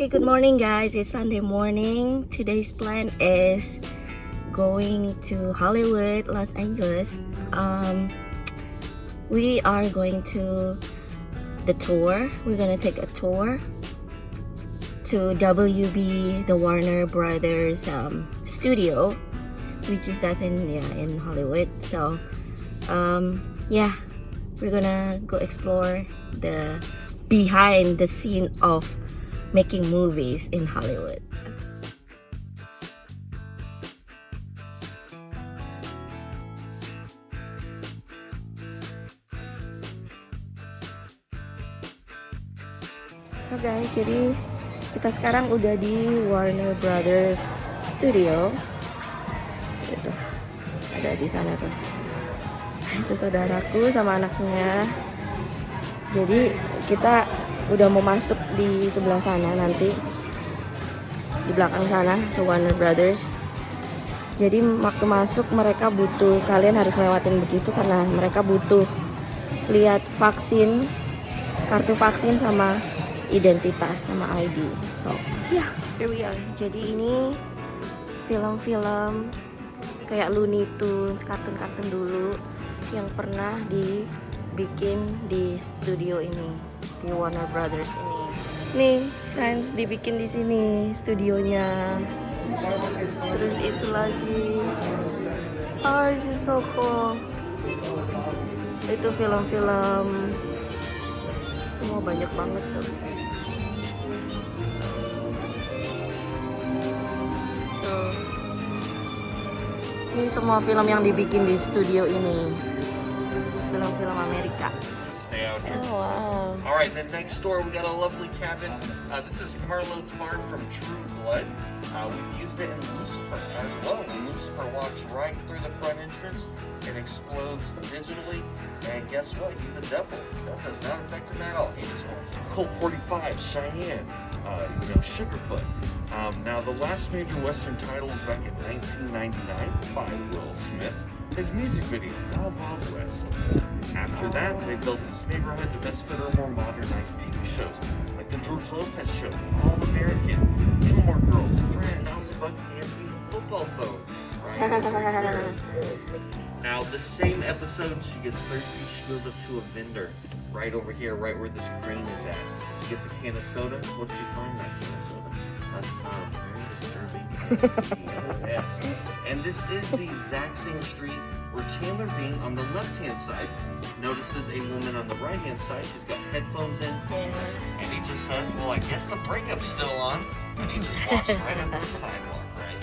Okay, good morning guys. It's Sunday morning. Today's plan is going to Hollywood, Los Angeles. We are going to the tour. We're gonna take a tour to WB, the Warner Brothers studio, which is that's in Hollywood. So yeah, we're gonna go explore the behind the scene of making movies in Hollywood. So guys, jadi kita sekarang udah di Warner Brothers Studio. Itu ada di sana tuh. Itu saudaraku sama anaknya. Jadi kita udah mau masuk di sebelah sana nanti, di belakang sana ke Warner Brothers. Jadi waktu masuk mereka butuh, kalian harus lewatin begitu karena mereka butuh lihat vaksin, kartu vaksin sama identitas sama ID. So yeah, here we are. Jadi ini film-film kayak Looney Tunes, kartun-kartun dulu yang pernah dibikin di studio ini, di Warner Brothers ini. Nih, Friends dibikin di sini studionya. Terus itu lagi. Oh, this is so cool. Itu film-film semua banyak banget tuh. Ini semua film yang dibikin di studio ini, film-film Amerika. Stay out here. Oh wow. All right, then next door we got a lovely cabin. This is Carlo's farm from True Blood. We've used it in Lucifer as well. Lucifer walks right through the front entrance and explodes digitally. And guess what? He's the devil. That does not affect him at all. He just wants Colt 45, Cheyenne, Sugarfoot. Now, the last major Western title was back in 1999 by Will Smith. His music video, Wild Wild West. After that, they built this neighborhood to best fit our more modernized TV shows, like the George Lopez Show, All American, Gilmore Girls, Friends, House of Bucks, and Football Phone. Right? Now, the same episode, she gets thirsty, she goes up to a vendor right over here, right where the screen is at. She gets a can of soda. What did she find in that can of soda? Very disturbing. Yeah. And this is the exact same street where Chandler Bing on the left-hand side notices a woman on the right-hand side. She's got headphones in, and he just says, well, I guess the breakup's still on. And he just walks right up the sidewalk, right?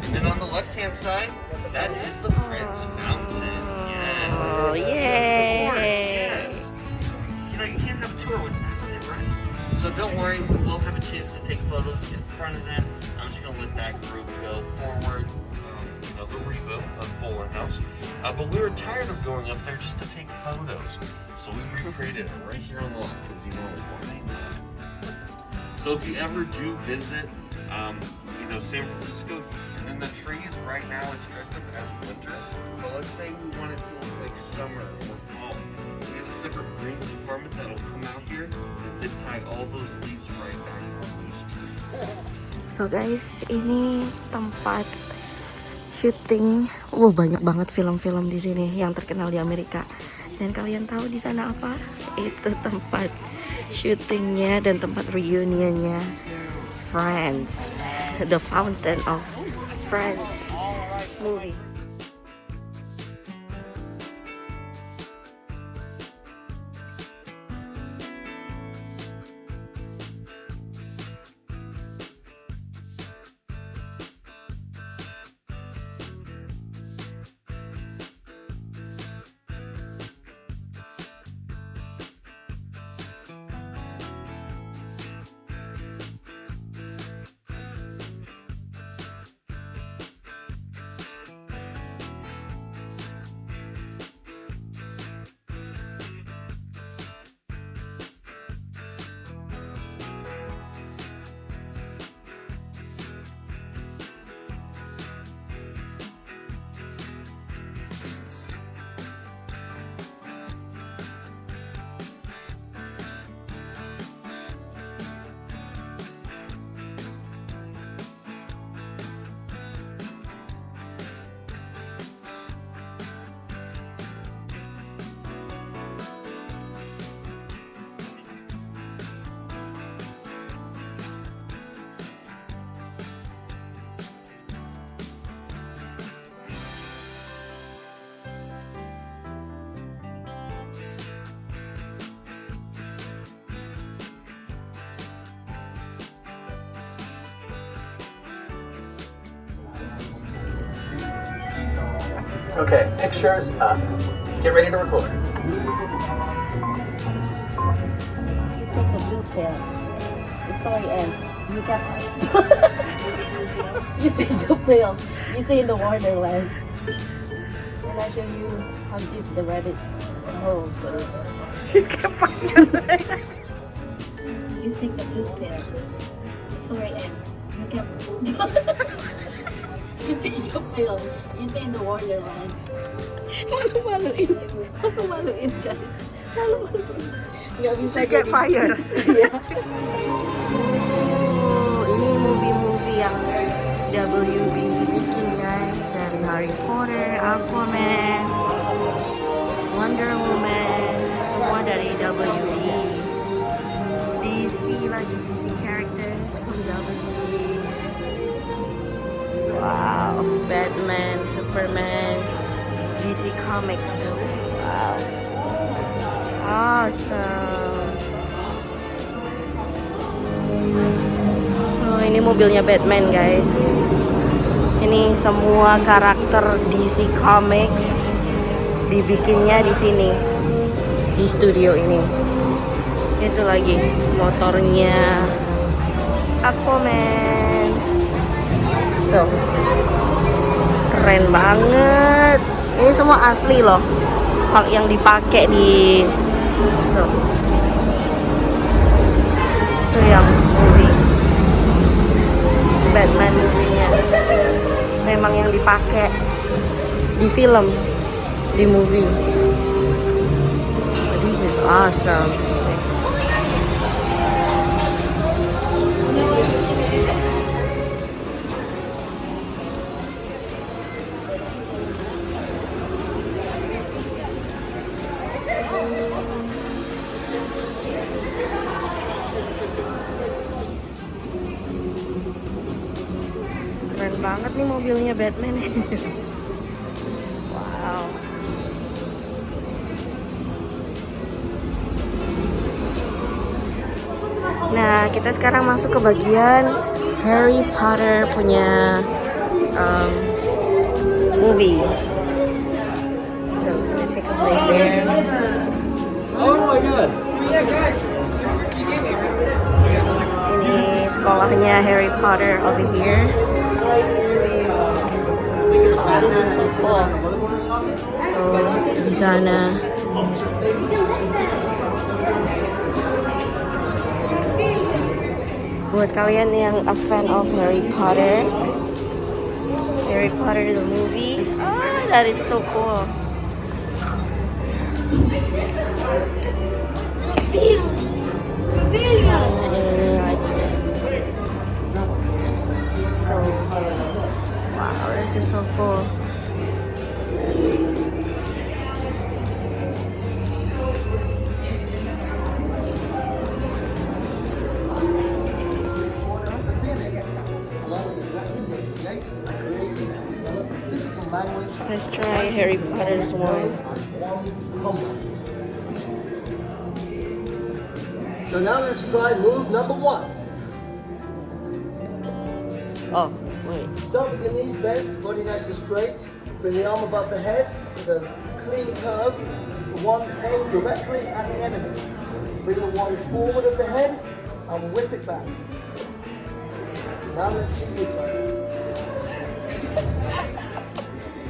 And then on the left-hand side, that is the Prince Fountain. Yes. Oh, yay! Of course, yes. You can't have a tour without it, right? So don't worry, we will have a chance to take photos in front of them. I'm just gonna let that group go forward. The reboot of Fuller House. But we were tired of going up there just to take photos. So we recreated it right here on the lot because why not? So if you ever do visit, San Francisco, and then the trees right now it's dressed up as winter. But let's say we want it to look like summer or fall. We have a separate green department that'll come out here and zip tie all those leaves right back on these trees. So guys, ini tempat syuting. Banyak banget film-film di sini yang terkenal di Amerika. Dan kalian tahu di sana apa? Itu tempat syutingnya dan tempat reunionnya Friends, The Fountain of Friends movie. Okay, pictures up. Get ready to record. You take the blue pill. The story ends. You can. You take the pill. You stay in the Wonderland. And I show you how deep the rabbit hole goes. You take the blue pill. The story ends. You can. You take the pill. You stay in the Wonderland. Malu-maluin. Malu-maluin guys. Malu-maluin. Nggak bisa Get jadi- fire. Iya. Ini movie-movie yang WB bikin guys, dari Harry Potter, Aquaman, Wonder Woman, semua dari WB. DC lagi, DC characters from WB's. Wow, Batman, Superman, DC Comics tuh. Wow, awesome. Oh, ini mobilnya Batman guys. Ini semua karakter DC Comics dibikinnya di sini, di studio ini. Itu lagi motornya Aquaman. Tuh, keren banget. Ini semua asli loh, yang dipakai di tuh. Itu yang movie Batman movie-nya. Memang yang dipakai di film, di movie. This is awesome. Keren banget nih mobilnya Batman. Wow. Nah, kita sekarang masuk ke bagian Harry Potter punya movies. So, let's take a place there. Oh my god. Ini sekolahnya Harry Potter over here. Oh, this is so cool. Tuh, di sana. Buat kalian yang a fan of Harry Potter the movie, that is so cool. Sana ini lagi. Tuh. Wow, this is so cool. Let's try Harry Potter's one. So now let's try move number 1. Oh, wait. Start with your knees bent, body nice and straight. Bring the arm above the head with a clean curve. The one aimed directly at the enemy. Bring the one forward of the head and whip it back. Now let's see you try.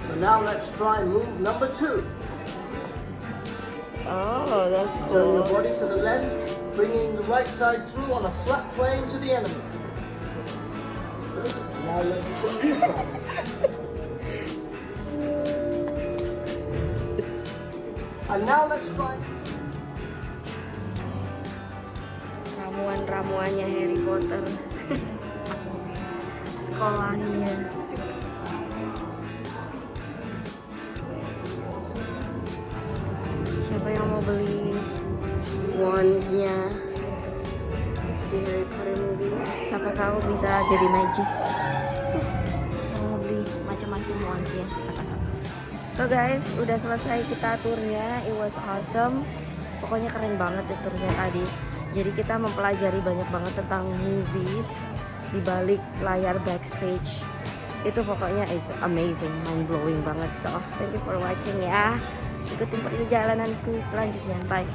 So now let's try move number 2. Oh, that's Turn your cool. body to the left, bringing the right side through on a flat plane to the enemy. Now let's see you try. And now let's try. Ramuan-ramuannya Harry Potter. Sekolahnya. Siapa yang mau beli wands-nya di Harry Potter movie? Siapa tahu bisa jadi magic. Tuh, yang mau beli macam-macam wands-nya. So guys, udah selesai kita turnya. It was awesome. Pokoknya keren banget ya turnya tadi. Jadi kita mempelajari banyak banget tentang movies di balik layar backstage. Itu pokoknya it's amazing, mind blowing banget. So thank you for watching ya. Ikutin perjalananku selanjutnya. Bye.